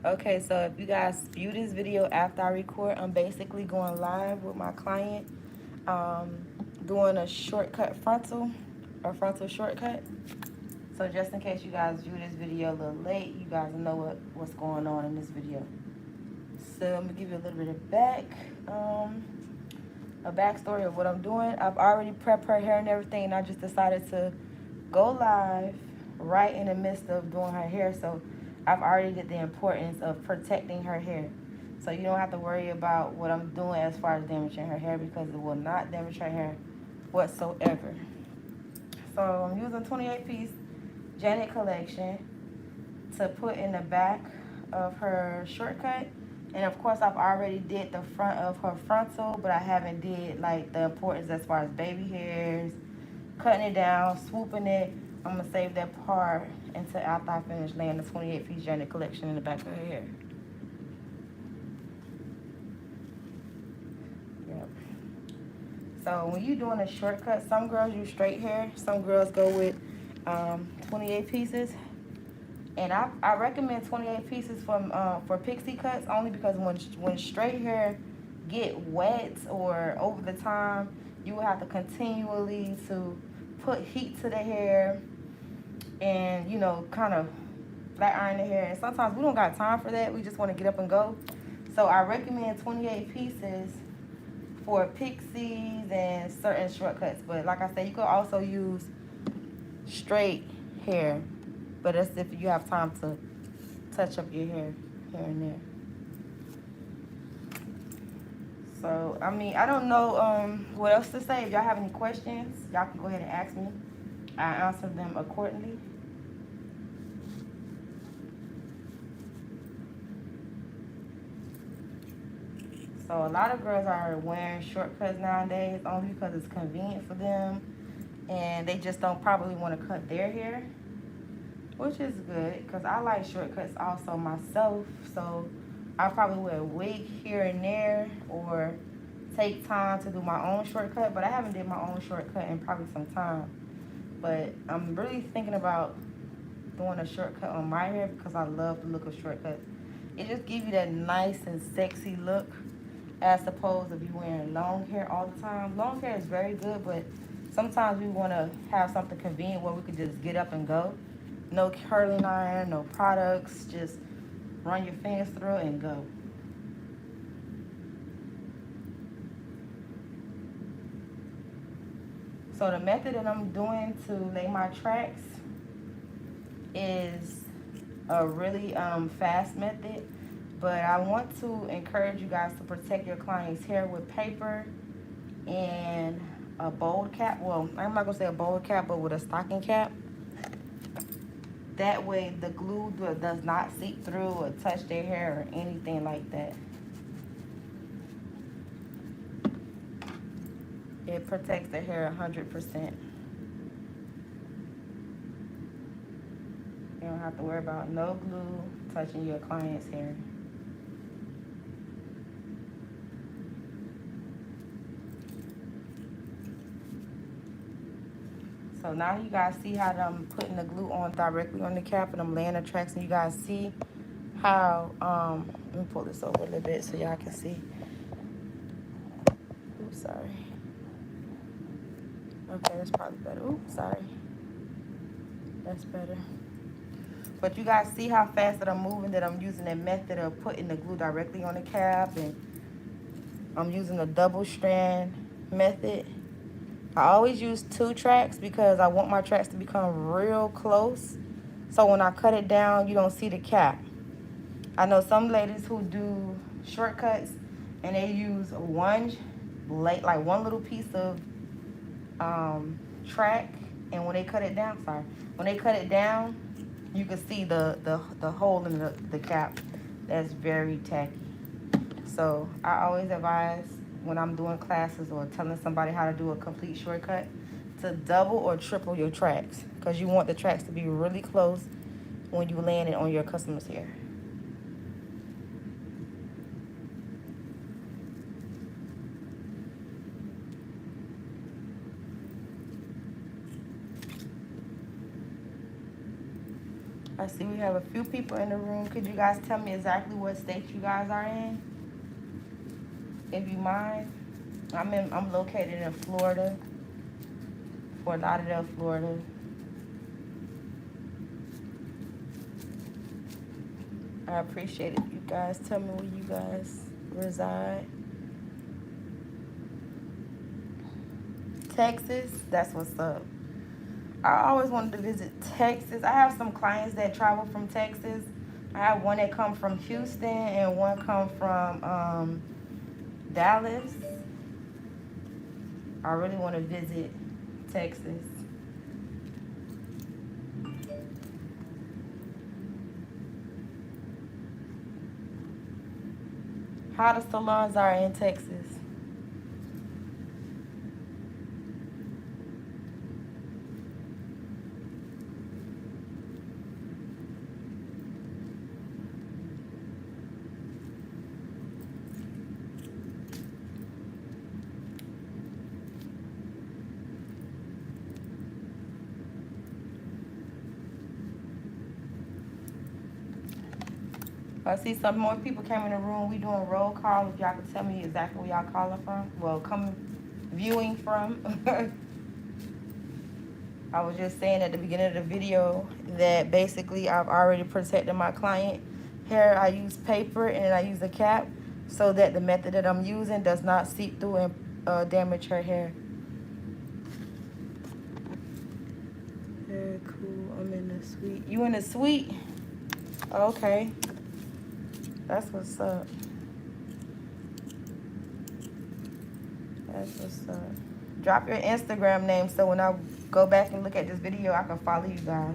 Okay, so if you guys view this video after I record, I'm basically going live with my client, um, doing a shortcut frontal, or frontal shortcut. So just in case you guys view this video a little late, you guys know what's going on in this video. So I'm gonna give you a little bit of um, a backstory of what I'm doing. I've already prepped her hair and everything, and I just decided to go live right in the midst of doing her hair. So I've already did the importance of protecting her hair. So you don't have to worry about what I'm doing as far as damaging her hair, because it will not damage her hair whatsoever. So I'm using 28-piece Janet collection to put in the back of her shortcut. And of course I've already did the front of her frontal, but I haven't did like the importance as far as baby hairs, cutting it down, swooping it. I'm gonna save that part until after I finish laying the 28-piece Janet collection in the back of her hair. Yep. So when you're doing a shortcut, some girls use straight hair, some girls go with 28 pieces. And I recommend 28 pieces for pixie cuts, only because when straight hair get wet or over the time, you will have to continually to put heat to the hair and, you know, kind of flat iron the hair. And sometimes we don't got time for that. We just want to get up and go. So I recommend 28 pieces for pixies and certain shortcuts. But like I said, you could also use straight hair, but that's if you have time to touch up your hair here and there. So I mean, I don't know what else to say. If y'all have any questions, y'all can go ahead and ask me. I answer them accordingly. So a lot of girls are wearing shortcuts nowadays only because it's convenient for them, and they just don't probably want to cut their hair, which is good because I like shortcuts also myself. So I probably wear a wig here and there, or take time to do my own shortcut, but I haven't did my own shortcut in probably some time. But I'm really thinking about doing a shortcut on my hair because I love the look of shortcuts. It just gives you that nice and sexy look, as opposed to be wearing long hair all the time. Long hair is very good, but sometimes we want to have something convenient where we could just get up and go. No curling iron, no products, just run your fingers through it and go. So the method that I'm doing to lay my tracks is a really fast method, but I want to encourage you guys to protect your client's hair with paper and a bold cap. Well, I'm not gonna say a bold cap, but with a stocking cap. That way the glue does not seep through or touch their hair or anything like that. It protects the hair 100%. You don't have to worry about no glue touching your client's hair. So now you guys see how I'm putting the glue on directly on the cap, and I'm laying the tracks, and you guys see how, let me pull this over a little bit so y'all can see. Oops, sorry. Okay, that's probably better. Oops, sorry. That's better. But you guys see how fast that I'm moving, that I'm using that method of putting the glue directly on the cap, and I'm using the double strand method. I always use 2 tracks because I want my tracks to become real close. So when I cut it down, you don't see the cap. I know some ladies who do shortcuts and they use one little piece of track, and when they cut it down, you can see the hole in the cap. That's very tacky. So I always advise when I'm doing classes or telling somebody how to do a complete shortcut to double or triple your tracks, because you want the tracks to be really close when you land it on your customer's hair. I see we have a few people in the room. Could you guys tell me exactly what state you guys are in, if you mind? I'm located in Florida, Fort Lauderdale, Florida. I appreciate it. You guys tell me where you guys reside. Texas, that's what's up. I always wanted to visit Texas. I have some clients that travel from Texas. I have one that come from Houston and one come from Dallas. I really want to visit Texas. How the salons are in Texas? I see some more people came in the room. We doing roll call. If y'all could tell me exactly where y'all calling from. Well, coming, viewing from. I was just saying at the beginning of the video that basically I've already protected my client hair. I use paper and I use a cap so that the method that I'm using does not seep through and damage her hair. Very cool. I'm in the suite. You in the suite? Okay. That's what's up. That's what's up. Drop your Instagram name so when I go back and look at this video, I can follow you guys.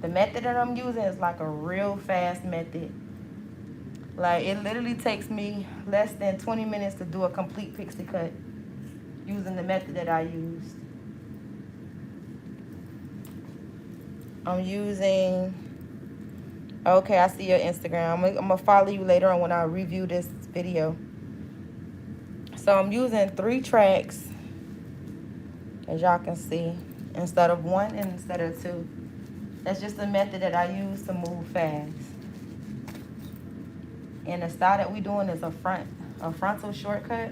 The method that I'm using is like a real fast method. Like, it literally takes me less than 20 minutes to do a complete pixie cut using the method that I used. I'm using... Okay, I see your Instagram. I'm going to follow you later on when I review this video. So I'm using 3 tracks, as y'all can see, instead of 1 and instead of 2. That's just a method that I use to move fast. And the style that we're doing is a frontal shortcut.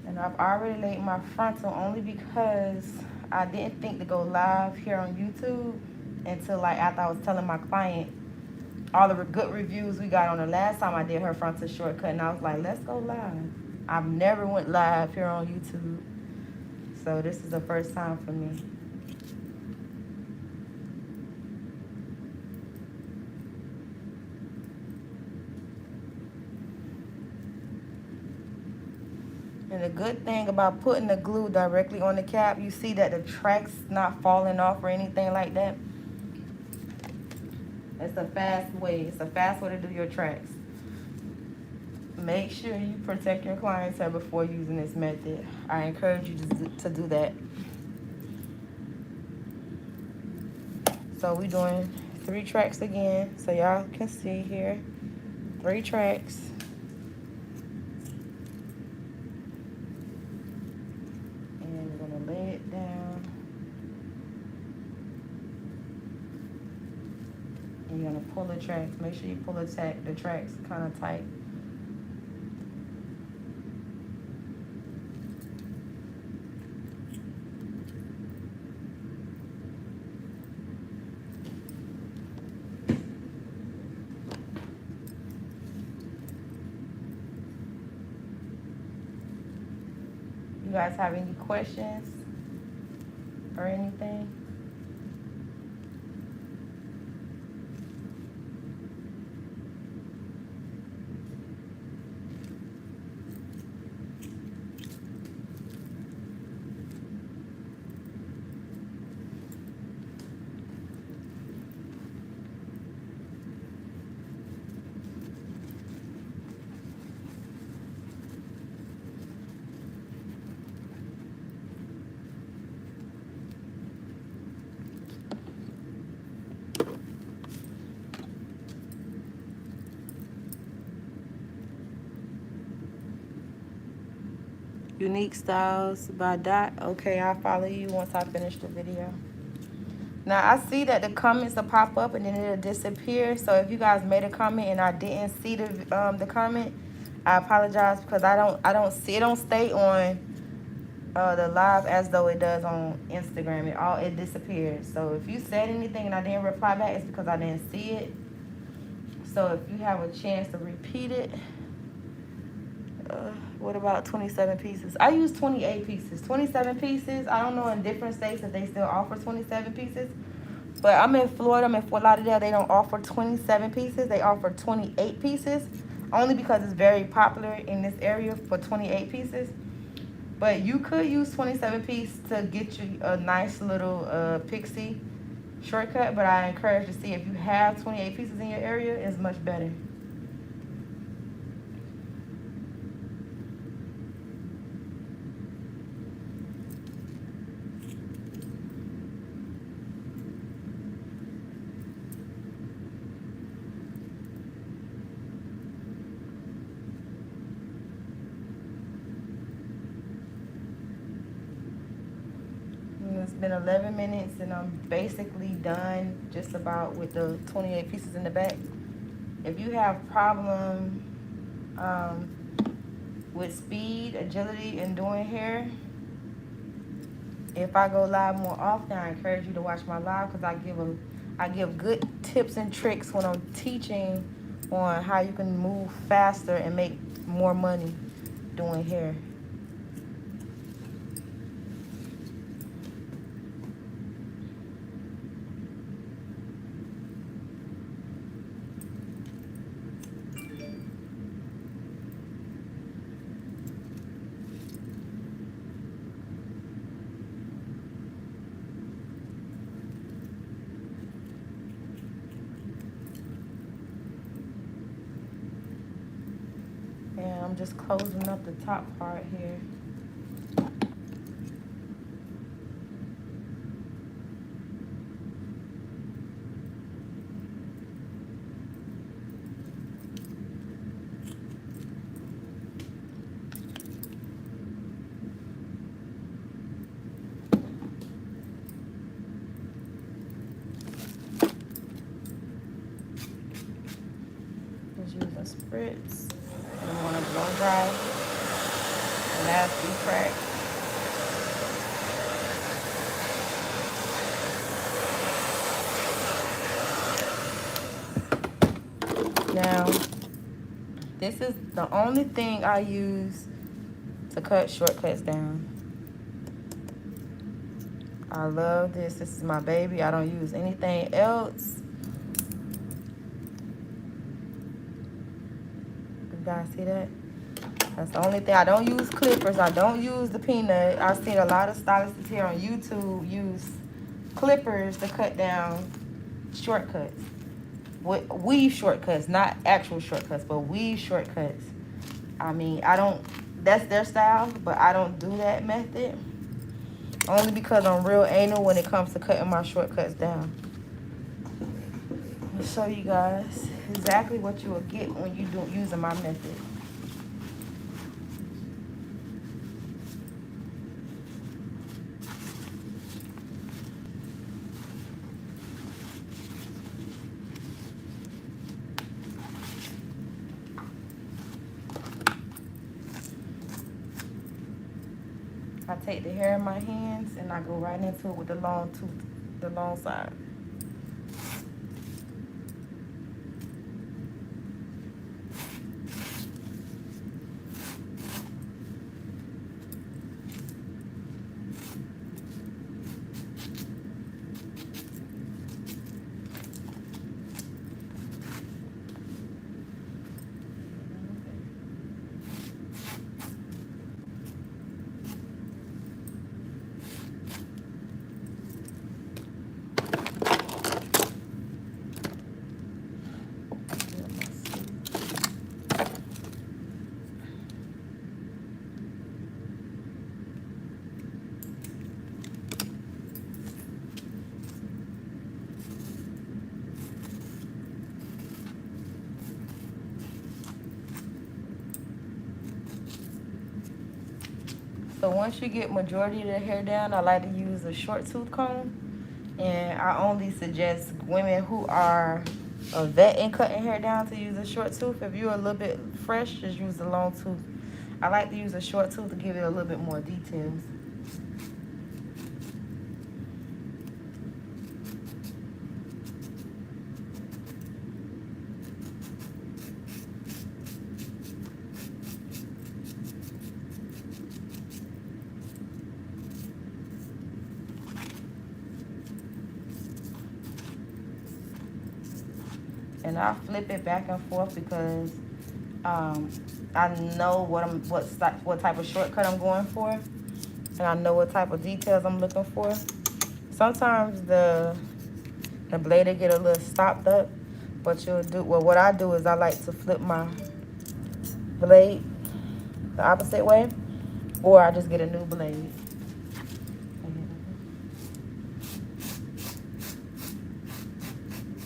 And I've already laid my frontal only because I didn't think to go live here on YouTube until like after I was telling my client all the good reviews we got on the last time I did her frontal shortcut, and I was like, let's go live. I've never went live here on YouTube, so this is the first time for me. And the good thing about putting the glue directly on the cap, you see that the track's not falling off or anything like that. It's a fast way. It's a fast way to do your tracks. Make sure you protect your client's hair before using this method. I encourage you to do that. So we're doing 3 tracks again. So y'all can see here, 3 tracks. Lay it down. And you're gonna pull the tracks. Make sure you pull the tracks kind of tight. You guys have any questions or anything? Unique Styles by Dot. Okay, I'll follow you once I finish the video. Now, I see that the comments will pop up and then it'll disappear. So if you guys made a comment and I didn't see the comment, I apologize because I don't see it. Don't stay on the live as though it does on Instagram. It disappears. So if you said anything and I didn't reply back, it's because I didn't see it. So if you have a chance to repeat it. What about 27 pieces? I use 28 pieces. 27 pieces. I don't know in different states if they still offer 27 pieces. But I'm in Florida. I'm in Fort Lauderdale. They don't offer 27 pieces. They offer 28 pieces. Only because it's very popular in this area for 28 pieces. But you could use 27 pieces to get you a nice little pixie shortcut. But I encourage you to see if you have 28 pieces in your area, it's much better. It's been 11 minutes and I'm basically done just about with the 28 pieces in the back. If you have problem with speed, agility, and doing hair, if I go live more often, I encourage you to watch my live because I give good tips and tricks when I'm teaching on how you can move faster and make more money doing hair. And I'm just closing up the top part here. Just using spritz. I'm going to blow dry the last few cracks. Now, this is the only thing I use to cut shortcuts down. I love this. This is my baby. I don't use anything else. You guys see that? That's the only thing. I don't use clippers. I don't use the peanut. I've seen a lot of stylists here on YouTube use clippers to cut down shortcuts. Weave shortcuts, not actual shortcuts, but weave shortcuts. I mean, that's their style, but I don't do that method. Only because I'm real anal when it comes to cutting my shortcuts down. I'll show you guys exactly what you will get when you do using my method. I take the hair in my hands and I go right into it with the long side. So once you get majority of the hair down, I like to use a short tooth comb. And I only suggest women who are a vet in cutting hair down to use a short tooth. If you're a little bit fresh, just use a long tooth. I like to use a short tooth to give it a little bit more details. And I flip it back and forth because I know what type of shortcut I'm going for, and I know what type of details I'm looking for. Sometimes the blade will get a little stopped up, but what I do is I like to flip my blade the opposite way, or I just get a new blade.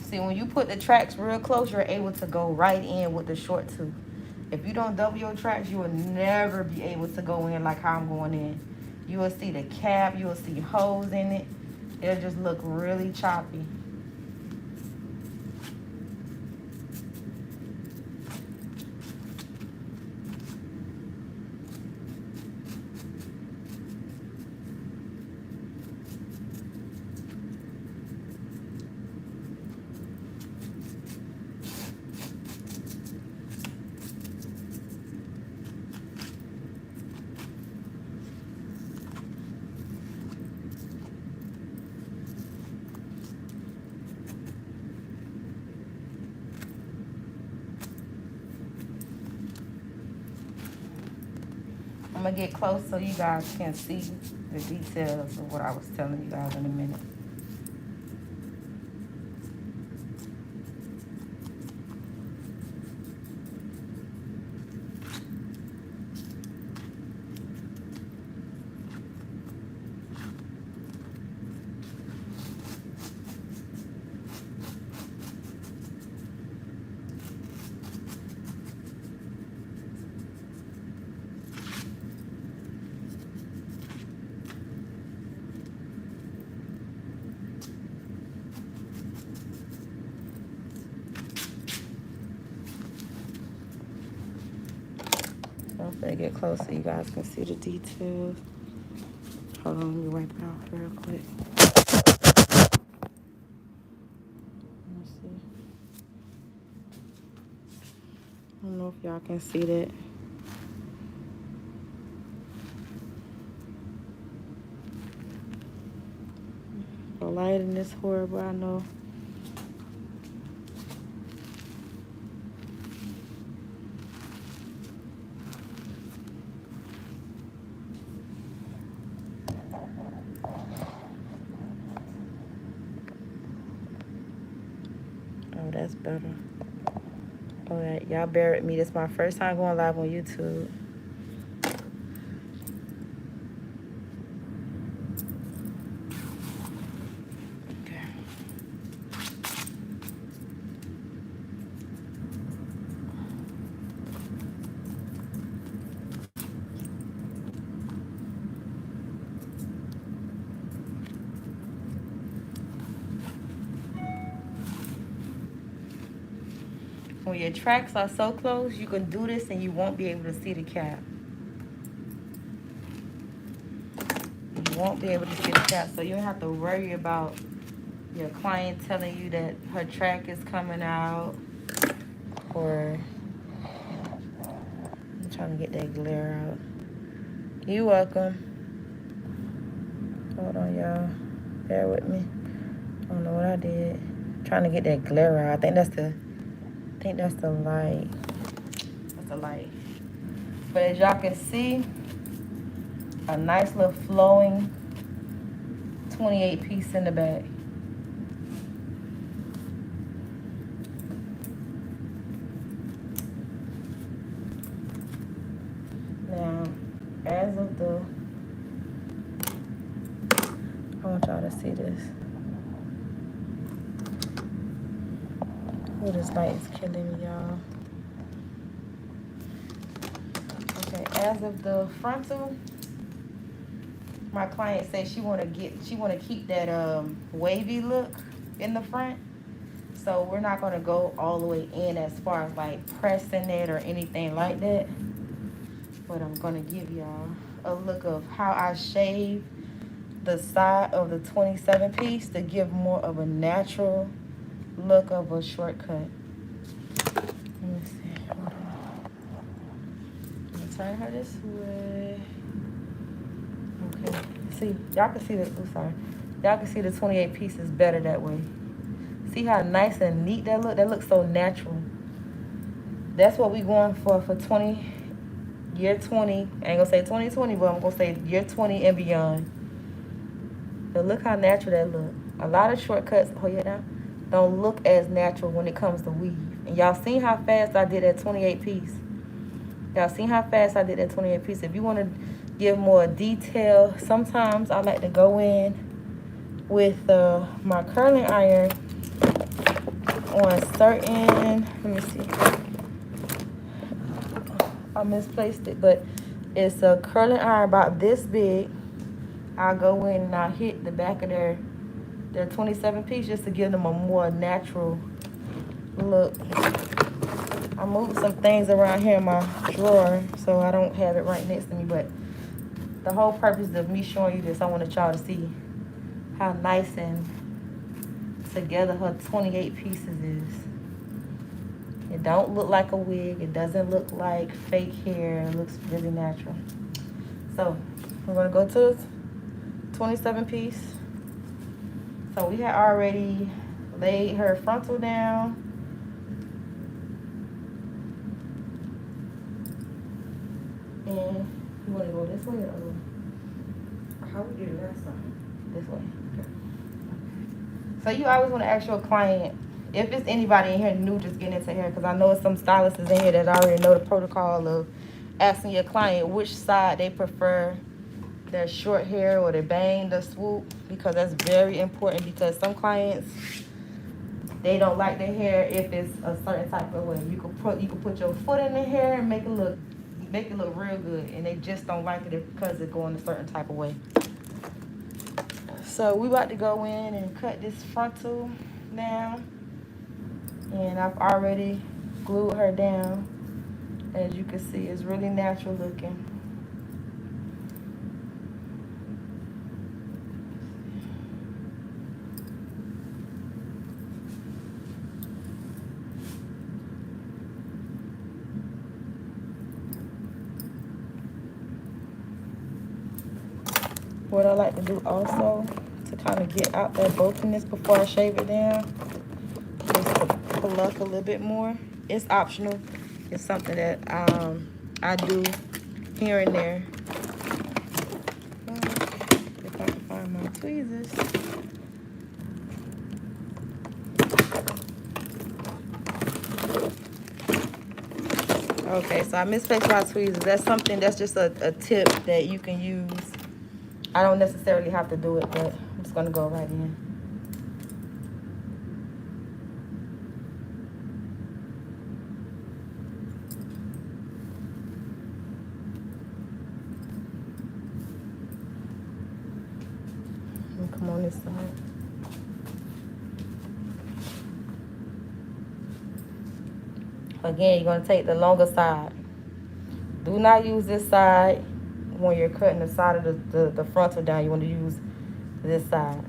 See, when you put the tracks real close, you're able to go right in with the short tooth. If you don't double your tracks, you will never be able to go in like how I'm going in. You will see the cap, you will see holes in it. It'll just look really choppy. I'm gonna get close so you guys can see the details of what I was telling you guys in a minute. I'm gonna get close so you guys can see the details. Hold on, let me wipe it off real quick. Let's see. I don't know if y'all can see that. The lighting is horrible, I know. Oh, that's better. All right, y'all bear with me. This is my first time going live on YouTube. Okay. When your tracks are so close, you can do this and you won't be able to see the cap. You won't be able to see the cap, so you don't have to worry about your client telling you that her track is coming out, or I'm trying to get that glare out. You're welcome. Hold on, y'all. Bear with me. I don't know what I did. I'm trying to get that glare out. I think that's the light. That's the light. But as y'all can see, a nice little flowing 28 piece in the back. Now, as of the, I want y'all to see this. Oh, this light is killing me, y'all. Okay, as of the frontal, My client said she wanna keep that wavy look in the front. So we're not gonna go all the way in as far as like pressing it or anything like that. But I'm gonna give y'all a look of how I shave the side of the 27 piece to give more of a natural look of a shortcut. Let me see. Hold on. I'm gonna turn her this way. Okay. See, y'all can see the. Oh, sorry. Y'all can see the 28 pieces better that way. See how nice and neat that look? That looks so natural. That's what we going for 20, year 20. I ain't gonna say 2020, but I'm gonna say year 20 and beyond. But look how natural that look. A lot of shortcuts, hold it down, don't look as natural when it comes to weave. And y'all seen how fast I did that 28 piece. Y'all seen how fast I did that 28 piece. If you want to give more detail, sometimes I like to go in with my curling iron on certain, let me see, I misplaced it, but it's a curling iron about this big. I'll go in and I'll hit the back of their 27 piece just to give them a more natural look. I moved some things around here in my drawer, so I don't have it right next to me, but the whole purpose of me showing you this, I wanted y'all to see how nice and together her 28 pieces is. It don't look like a wig. It doesn't look like fake hair. It looks really natural. So we're gonna go to the 27 piece. So we had already laid her frontal down. And you wanna go this way or the other way? How we do that side? This way. Okay. So you always wanna ask your client, if it's anybody in here new just getting into hair, because I know some stylists in here that already know the protocol of asking your client which side they prefer, their short hair or their bang, the swoop, because that's very important, because some clients, they don't like their hair if it's a certain type of way. You can put your foot in the hair and make it look real good, and they just don't like it because it's going a certain type of way. So we about to go in and cut this frontal down. And I've already glued her down. As you can see, it's really natural looking. What I like to do also to kind of get out that bulkiness before I shave it down is to pluck a little bit more. It's optional. It's something that I do here and there. If I can find my tweezers. Okay, so I misplaced my tweezers. That's something, that's just a tip that you can use. I don't necessarily have to do it, but I'm just gonna go right in. Come on this side. Again, you're gonna take the longer side. Do not use this side when you're cutting the side of the frontal down. You want to use this side.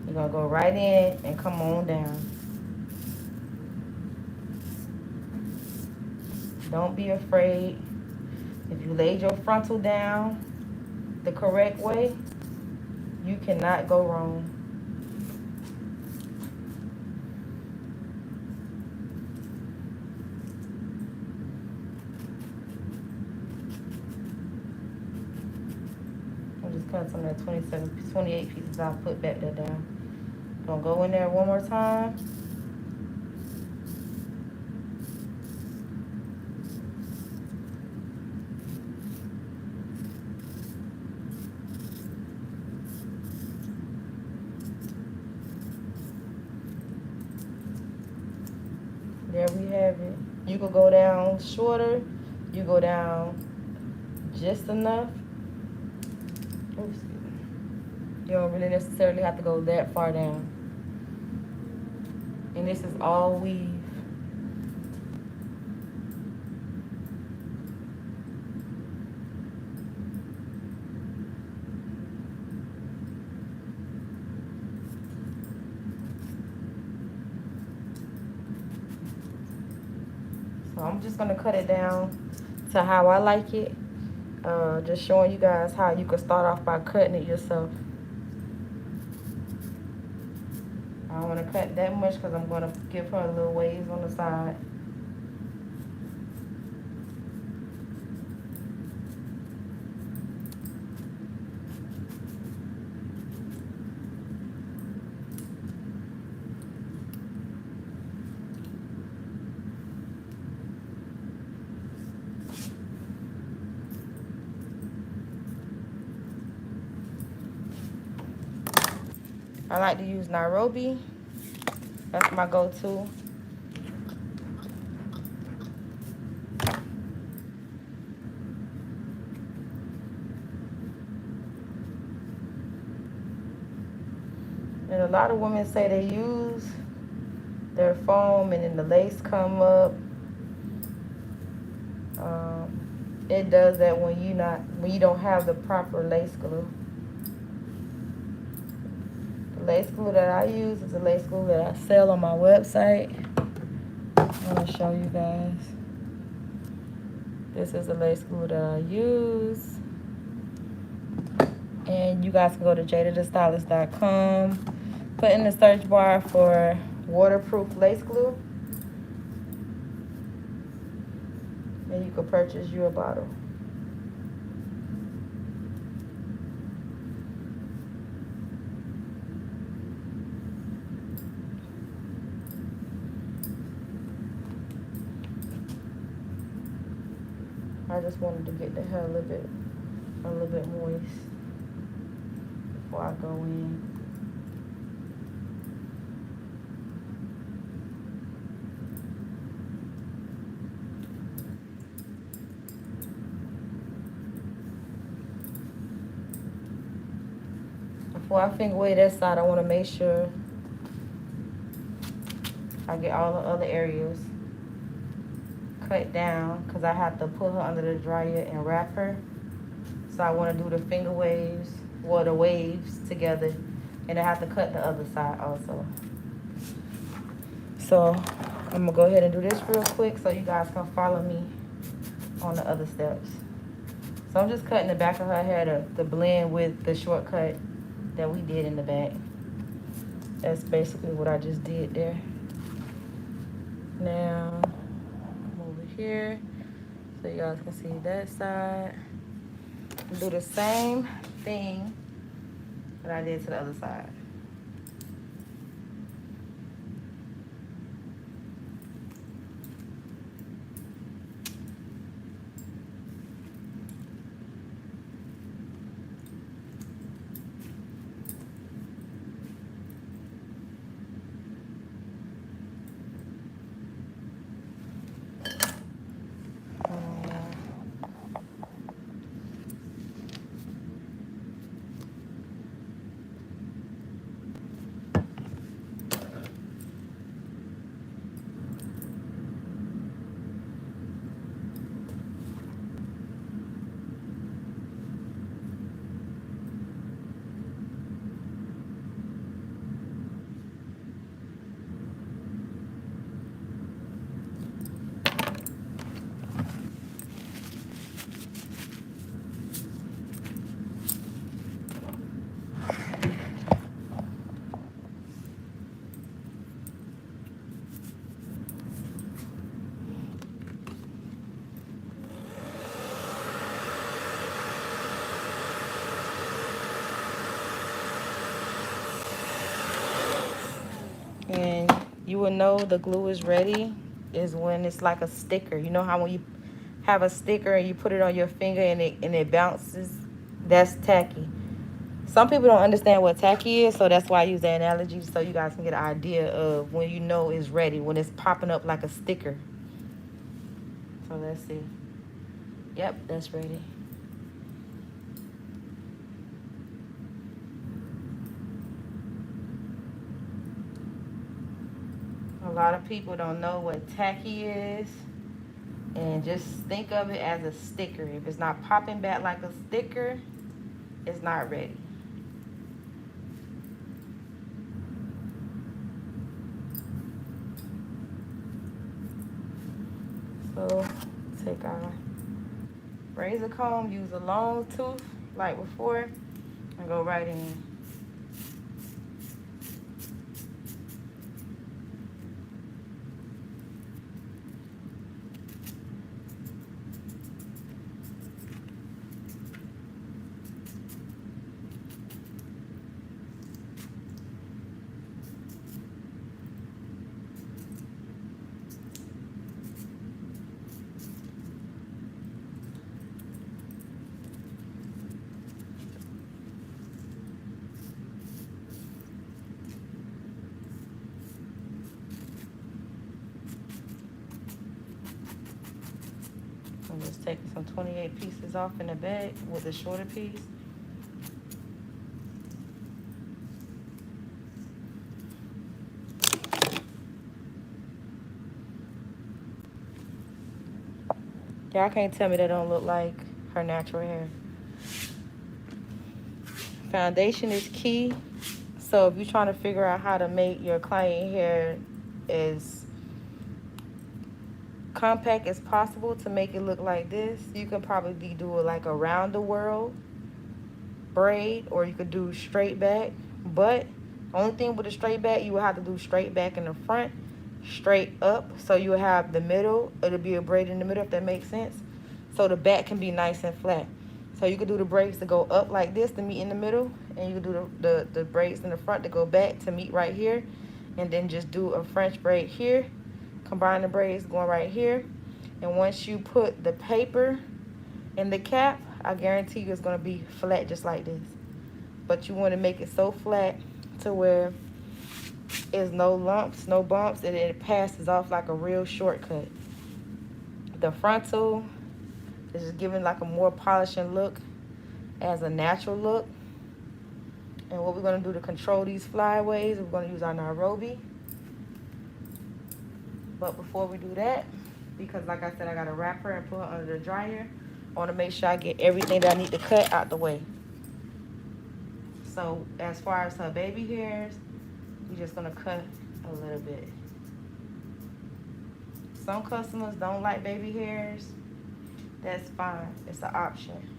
You're gonna go right in and come on down. Don't be afraid. If you laid your frontal down the correct way, you cannot go wrong. I'll just cut some of that 28 pieces I'll put back there down. Gonna go in there one more time. There we have it. You could go down shorter, you go down just enough. Oops. You don't really necessarily have to go that far down. And this is all weave. So I'm just gonna cut it down to how I like it. Just showing you guys how you can start off by cutting it yourself. I don't want to cut that much because I'm going to give her a little waves on the side. I like to use Nairobi. That's my go-to. And a lot of women say they use their foam and then the lace come up. It does that when you don't have the proper lace glue. The lace glue that I use is the lace glue that I sell on my website. I'm gonna show you guys. This is the lace glue that I use. And you guys can go to jadastylist.com. Put in the search bar for waterproof lace glue. And you can purchase you a bottle. I just wanted to get the hair a little bit moist before I go in. Before I finger wave that side, I want to make sure I get all the other areas cut down because I have to put her under the dryer and wrap her. So I want to do the finger waves, or the waves together, and I have to cut the other side also. So I'm gonna go ahead and do this real quick so you guys can follow me on the other steps. So I'm just cutting the back of her hair to blend with the shortcut that we did in the back. That's basically what I just did there. Now come over here so you guys can see that side. Do the same thing that I did to the other side. And you will know the glue is ready is when it's like a sticker. You know how when you have a sticker and you put it on your finger and it bounces? That's tacky. Some people don't understand what tacky is, so that's why I use the analogy so you guys can get an idea of when you know it's ready, when it's popping up like a sticker. So let's see. Yep, that's ready. A lot of people don't know what tacky is, and just think of it as a sticker. If it's not popping back like a sticker, it's not ready. So take our razor comb, use a long tooth like before, and go right in. I'm just taking some 28 pieces off in the bag with the shorter piece. Y'all can't tell me that don't look like her natural hair. Foundation is key. So if you're trying to figure out how to make your client hair as compact as possible to make it look like this, you can probably do it like around the world braid, or you could do straight back. But only thing with a straight back, you will have to do straight back in the front, straight up, so you will have the middle. It'll be a braid in the middle, if that makes sense. So the back can be nice and flat. So you could do the braids to go up like this to meet in the middle, and you could do the braids in the front to go back to meet right here, and then just do a French braid here. Combine the braids going right here, and once you put the paper in the cap, I guarantee you it's going to be flat just like this. But you want to make it so flat to where there's no lumps, no bumps, and it passes off like a real shortcut. The frontal is just giving like a more polishing look as a natural look. And what we're going to do to control these flyaways, we're going to use our Nairobi. But before we do that, because like I said, I got to wrap her and put her under the dryer, I want to make sure I get everything that I need to cut out the way. So as far as her baby hairs, we're just going to cut a little bit. Some customers don't like baby hairs. That's fine. It's an option.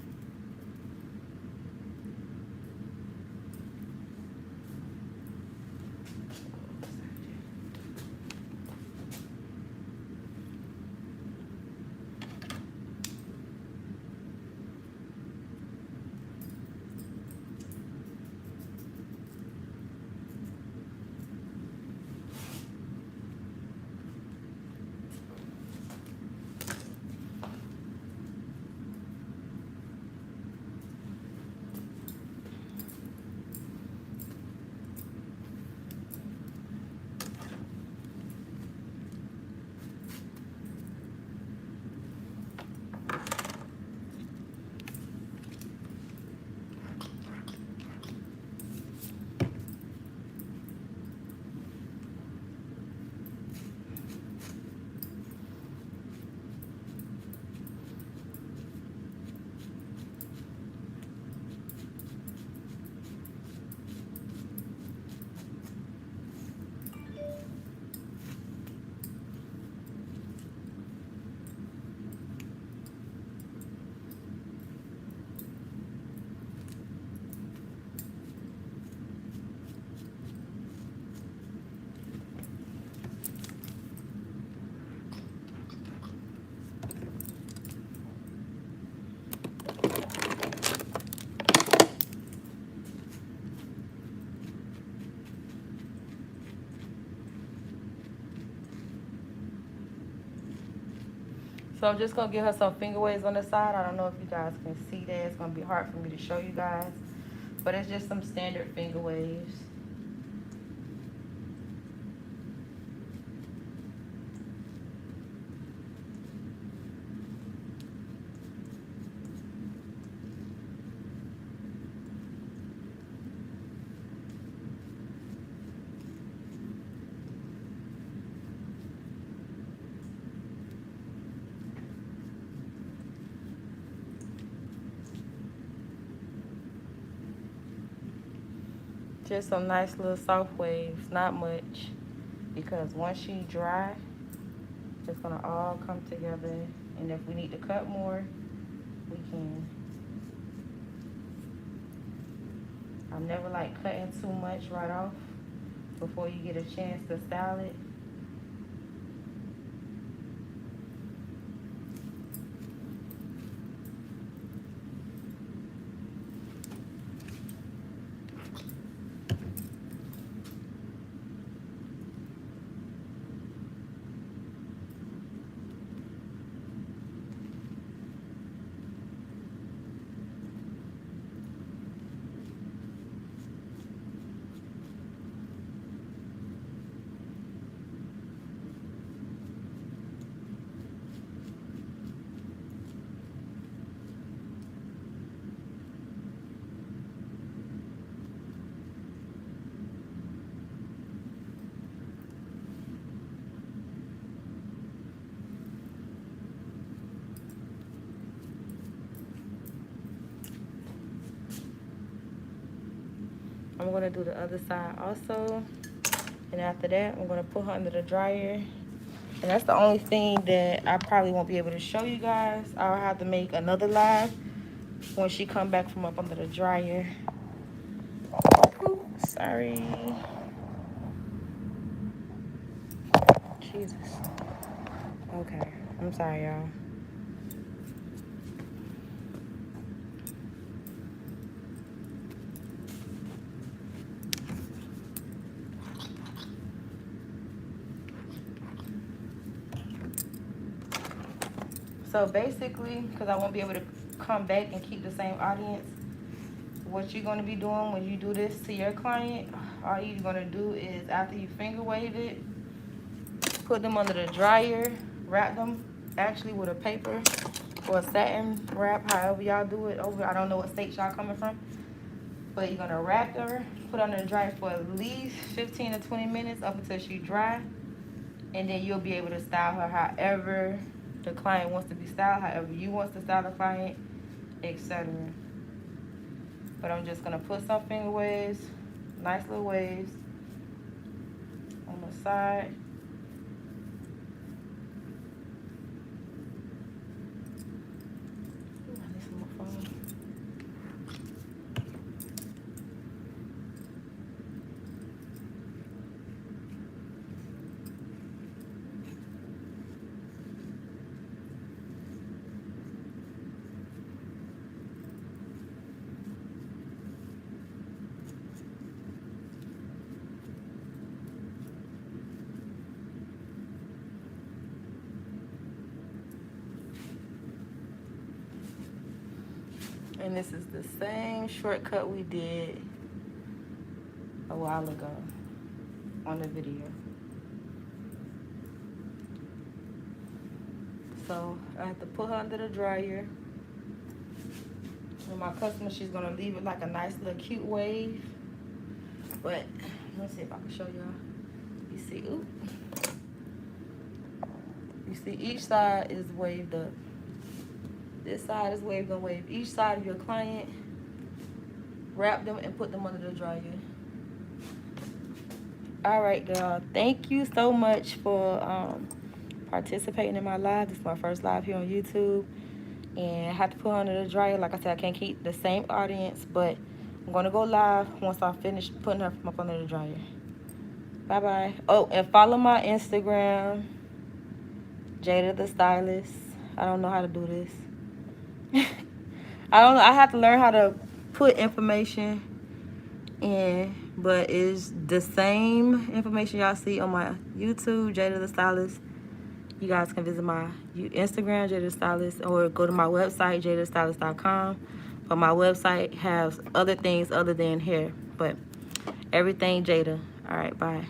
So I'm just going to give her some finger waves on the side. I don't know if you guys can see that. It's going to be hard for me to show you guys. But it's just some standard finger waves. Just some nice little soft waves, not much, because once she dry, it's gonna all come together. And if we need to cut more, we can. I'm never like cutting too much right off before you get a chance to style it. I'm gonna do the other side also. And after that, I'm gonna put her under the dryer. And that's the only thing that I probably won't be able to show you guys. I'll have to make another live when she come back from up under the dryer. Ooh, sorry. Jesus. Okay, I'm sorry, y'all. So basically, because I won't be able to come back and keep the same audience, what you're going to be doing when you do this to your client, all you're going to do is after you finger wave it, put them under the dryer, wrap them actually with a paper or a satin wrap, however y'all do it over. I don't know what state y'all coming from, but you're going to wrap her, put her under the dryer for at least 15 to 20 minutes up until she dry, and then you'll be able to style her however the client wants to be styled, however you want to style the client, etc. But I'm just gonna put some finger waves, nice little waves on the side. Ooh, I need some more foam. And this is the same shortcut we did a while ago on the video. So I have to put her under the dryer. And my customer, she's gonna leave it like a nice little cute wave. But let's see if I can show y'all. You see, oop. You see each side is waved up. This side is waved on wave. Each side of your client, wrap them and put them under the dryer. All right, girl. Thank you so much for participating in my live. This is my first live here on YouTube. And I have to put her under the dryer. Like I said, I can't keep the same audience, but I'm going to go live once I finish putting her up under the dryer. Bye-bye. Oh, and follow my Instagram, Jada the Stylist. I don't know how to do this. I don't know. I have to learn how to put information in, but it's the same information y'all see on my YouTube, Jada the Stylist. You guys can visit my Instagram, Jada the Stylist, or go to my website, jadastylist.com. But my website has other things other than hair, but everything Jada. All right, bye.